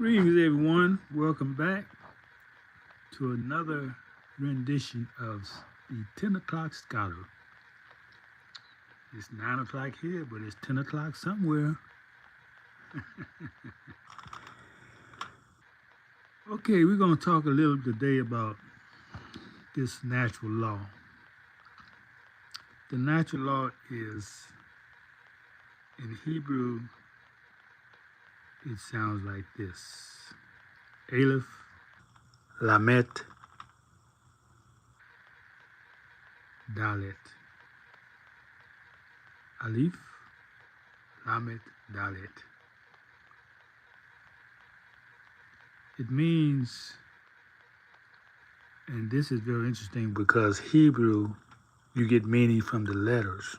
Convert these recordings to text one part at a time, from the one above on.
Greetings, everyone. Welcome back to another rendition of the 10 o'clock scholar. It's 9 o'clock here, but it's 10 o'clock somewhere. Okay, we're going to talk a little today about this natural law. The natural law is, in Hebrew, it sounds like this. Aleph, Lamet, Dalet. Aleph, Lamet, Dalet. It means, and this is very interesting because Hebrew, you get meaning from the letters.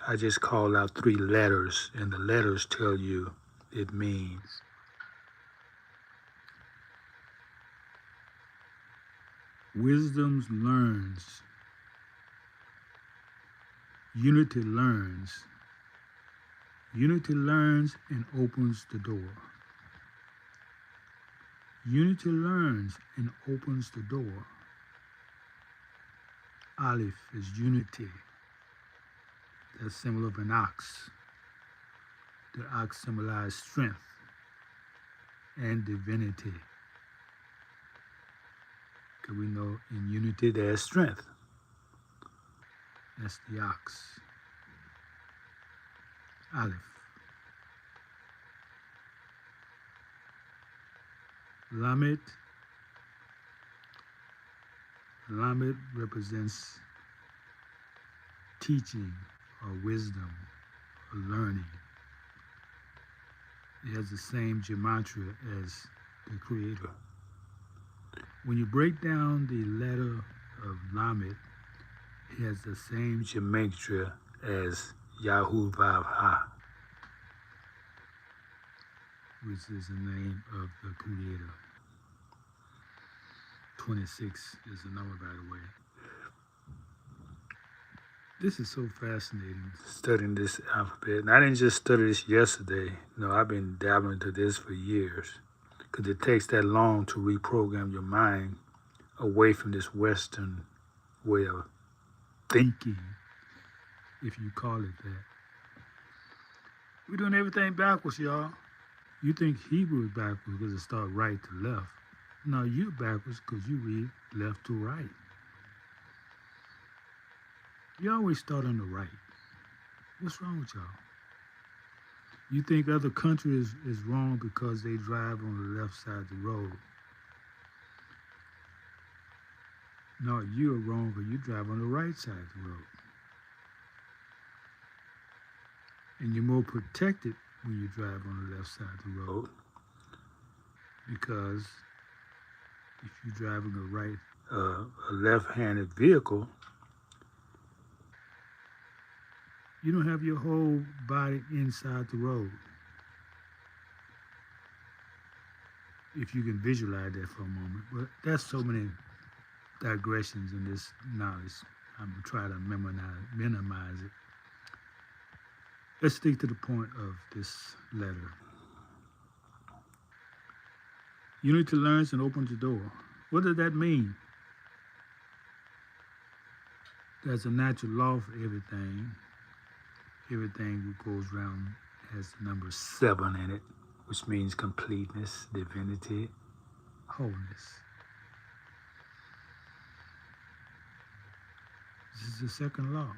I just called out 3 letters, and the letters tell you it means. Wisdom learns. Unity learns. Unity learns and opens the door. Unity learns and opens the door. Aleph is unity. That's symbol of an ox. The ox symbolizes strength and divinity. Because we know in unity there's strength. That's the ox. Aleph. Lamed. Lamed represents teaching or wisdom or learning. It has the same gematria as the Creator. When you break down the letter of Lamed, it has the same gematria as Yahuwah Ha, which is the name of the Creator. 26 is the number, by the way. This is so fascinating, studying this alphabet. And I didn't just study this yesterday. No, I've been dabbling into this for years. Because it takes that long to reprogram your mind away from this Western way of thinking, if you call it that. We're doing everything backwards, y'all. You think Hebrew is backwards because it starts right to left. No, you're backwards because you read left to right. You always start on the right. What's wrong with y'all? You think other countries is wrong because they drive on the left side of the road. No, you're wrong because you drive on the right side of the road. And you're more protected when you drive on the left side of the road because if you're driving a left-handed vehicle, you don't have your whole body inside the road. If you can visualize that for a moment. But that's so many digressions in this knowledge. I'm going to try to minimize it. Let's stick to the point of this letter. Unity learns and opens the door. What does that mean? There's a natural law for everything. Everything that goes around has the number 7 in it, which means completeness, divinity, wholeness. This is the second law.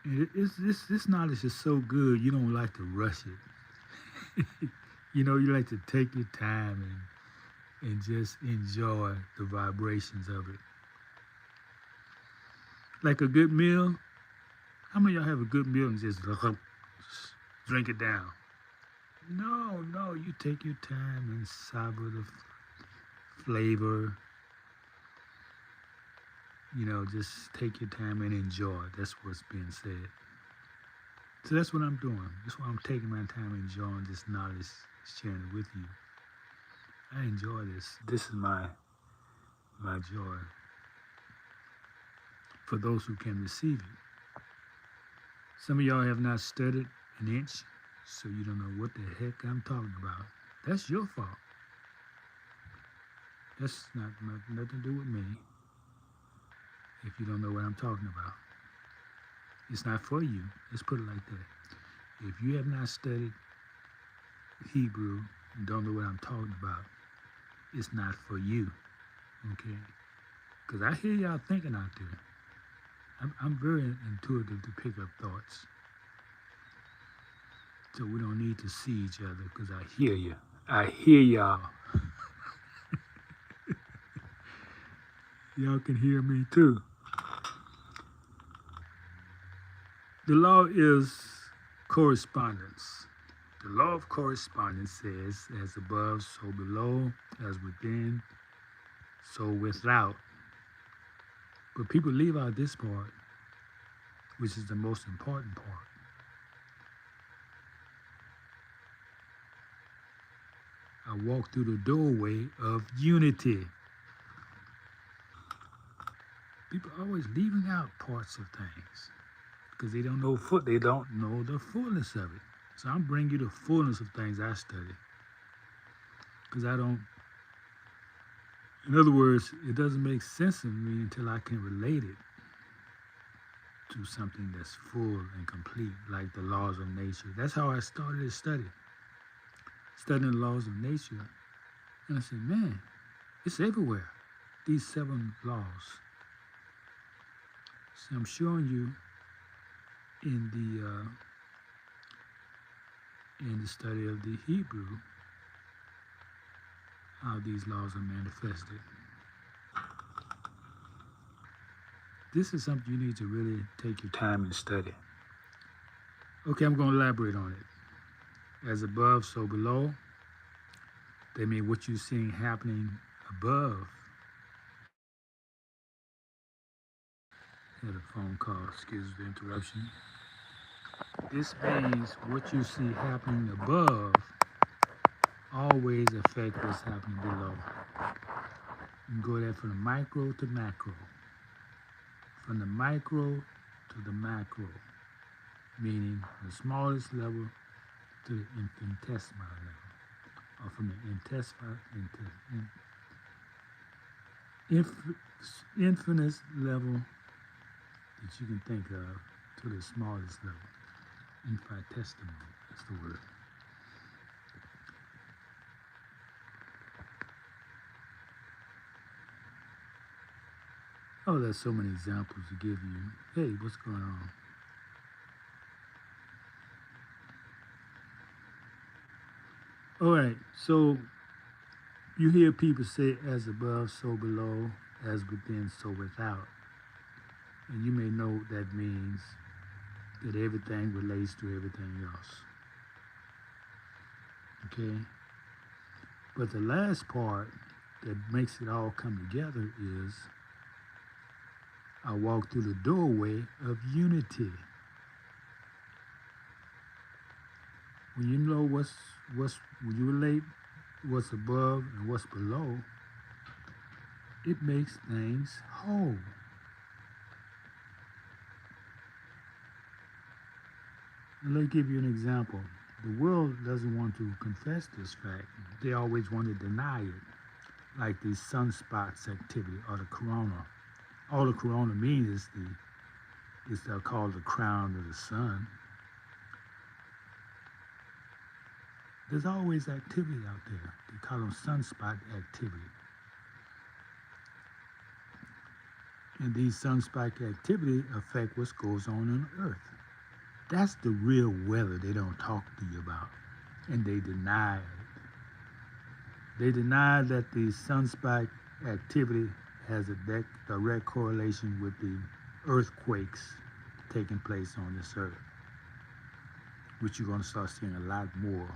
And this knowledge is so good, you don't like to rush it. You know, you like to take your time and just enjoy the vibrations of it. Like a good meal. How many of y'all have a good meal and just drink it down? No, you take your time and savor the flavor. You know, just take your time and enjoy. That's what's being said. So that's what I'm doing. That's why I'm taking my time enjoying this knowledge, sharing it with you. I enjoy this. This is my joy. For those who can receive it. Some of y'all have not studied an inch. So you don't know what the heck I'm talking about. That's your fault. That's not nothing to do with me if you don't know what I'm talking about. It's not for you. Let's put it like that. If you have not studied Hebrew and don't know what I'm talking about, it's not for you. Okay? Because I hear y'all thinking out there. I'm very intuitive to pick up thoughts. So we don't need to see each other because I hear you. I hear y'all. Y'all can hear me too. The law is correspondence. The law of correspondence says, as above, so below, as within, so without. But people leave out this part, which is the most important part. I walk through the doorway of unity. People are always leaving out parts of things because they don't know the fullness of it. So I'm bringing you the fullness of things I study. Because I don't, in other words, it doesn't make sense to me until I can relate it to something that's full and complete, like the laws of nature. That's how I started to study, studying the laws of nature. And I said, man, it's everywhere, these 7 laws. So I'm showing you in the study of the Hebrew how these laws are manifested. This is something you need to really take your time and study. Okay, I'm going to elaborate on it. As above, so below. They mean what you're seeing happening above. Had a phone call, excuse the interruption. This means what you see happening above always affects what's happening below. You can go there from the micro to macro. From the micro to the macro, meaning the smallest level to the infinitesimal level, or from the infinite level that you can think of to the smallest level. Infinitesimal, that's the word. Oh, there's so many examples to give you. Hey, what's going on? All right, so you hear people say, as above, so below, as within, so without. And you may know what that means, that everything relates to everything else. Okay? But the last part that makes it all come together is, I walk through the doorway of unity. When you know when you relate what's above and what's below, it makes things whole. And let me give you an example. The world doesn't want to confess this fact. They always want to deny it, like the sunspots activity or the corona. All the corona means is they're called the crown of the sun. There's always activity out there. They call them sunspot activity. And these sunspot activity affect what goes on Earth. That's the real weather they don't talk to you about. And they deny it. They deny that the sunspot activity has a direct correlation with the earthquakes taking place on this earth, which you're going to start seeing a lot more.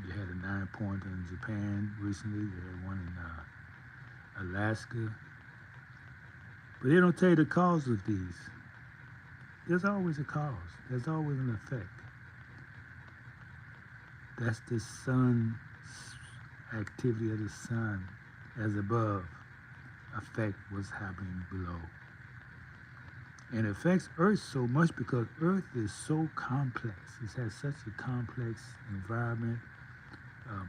You had a 9-pointer in Japan recently. You had one in Alaska. But they don't tell you the cause of these. There's always a cause. There's always an effect. That's the sun activity of the sun as above affect what's happening below. And it affects Earth so much because Earth is so complex. It has such a complex environment, uh,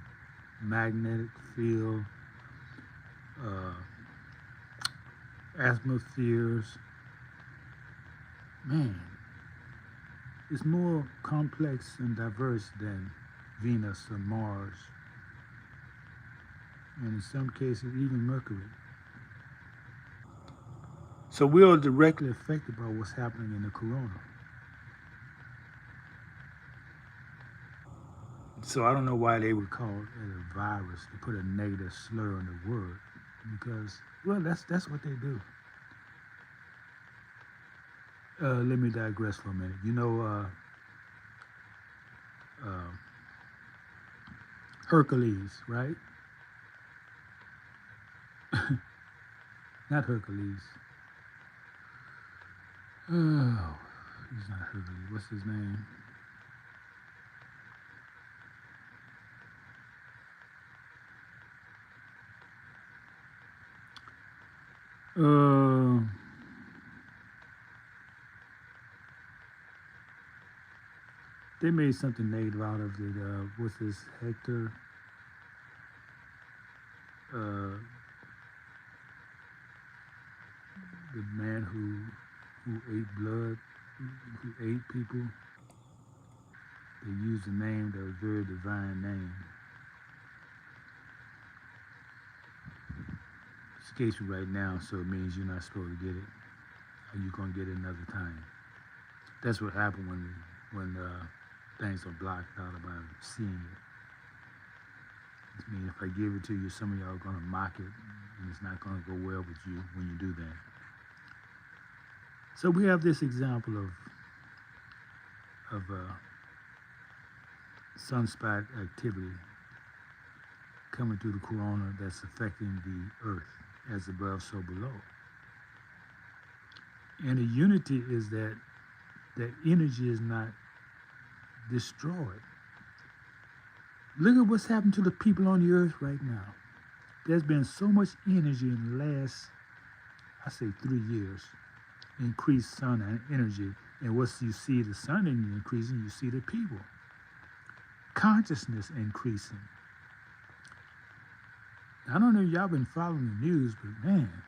magnetic field, uh, atmospheres. Man, it's more complex and diverse than Venus or Mars, and in some cases even Mercury. So we are directly affected by what's happening in the corona. So I don't know why they would call it a virus to put a negative slur on the word, because well, that's what they do. Let me digress for a minute. You know, uh, Hercules, right? Not Hercules. Oh, he's not Hercules. What's his name? Uh, they made something negative out of it. What's this? Hector? Uh, the man who ate blood, who ate people. They used a name that was a very divine name. It's escapes me right now, so it means you're not supposed to get it, or you're gonna get it another time. That's what happened when things are blocked out about seeing it. I mean, if I give it to you, some of y'all are gonna mock it, and it's not gonna go well with you when you do that. So we have this example of sunspot activity coming through the corona that's affecting the earth as above, so below. And the unity is that energy is not destroyed. Look at what's happened to the people on the earth right now. There's been so much energy in the last, I say 3 years, increased sun and energy. And once you see the sun increasing, you see the people. Consciousness increasing. I don't know if y'all been following the news, but man,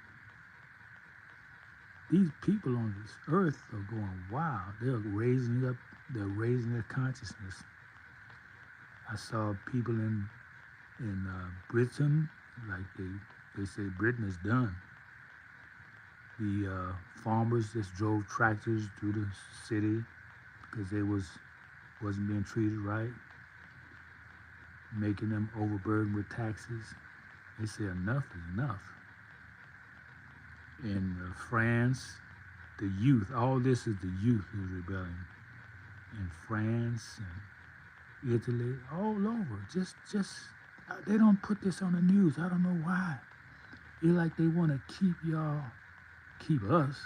these people on this earth are going wild. They're raising their consciousness. I saw people in Britain, like they say Britain is done. The farmers just drove tractors through the city because they wasn't being treated right, making them overburdened with taxes. They say enough is enough. In France, the youth, all this is the youth who's rebelling. In France and Italy, all over. Just they don't put this on the news. I don't know why. It's like they want to keep us.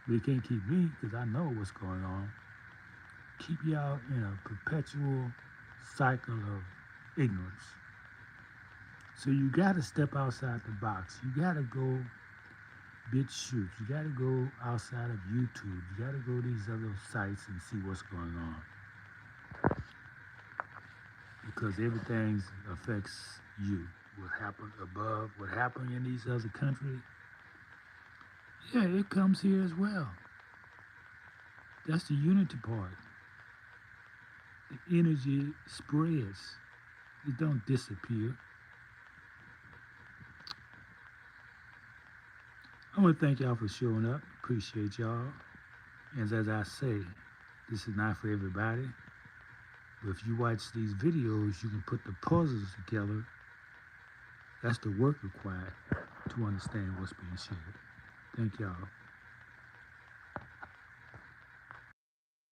They can't keep me because I know what's going on. Keep y'all in a perpetual cycle of ignorance. So you got to step outside the box. You got to go BitChute. You got to go outside of YouTube. You got to go to these other sites and see what's going on. Because everything affects you. What happened above, what happened in these other countries, yeah, it comes here as well. That's the unity part. The energy spreads. It don't disappear. I want to thank y'all for showing up. Appreciate y'all. And as I say, this is not for everybody. But if you watch these videos, you can put the puzzles together. That's the work required to understand what's being shared. Thank y'all.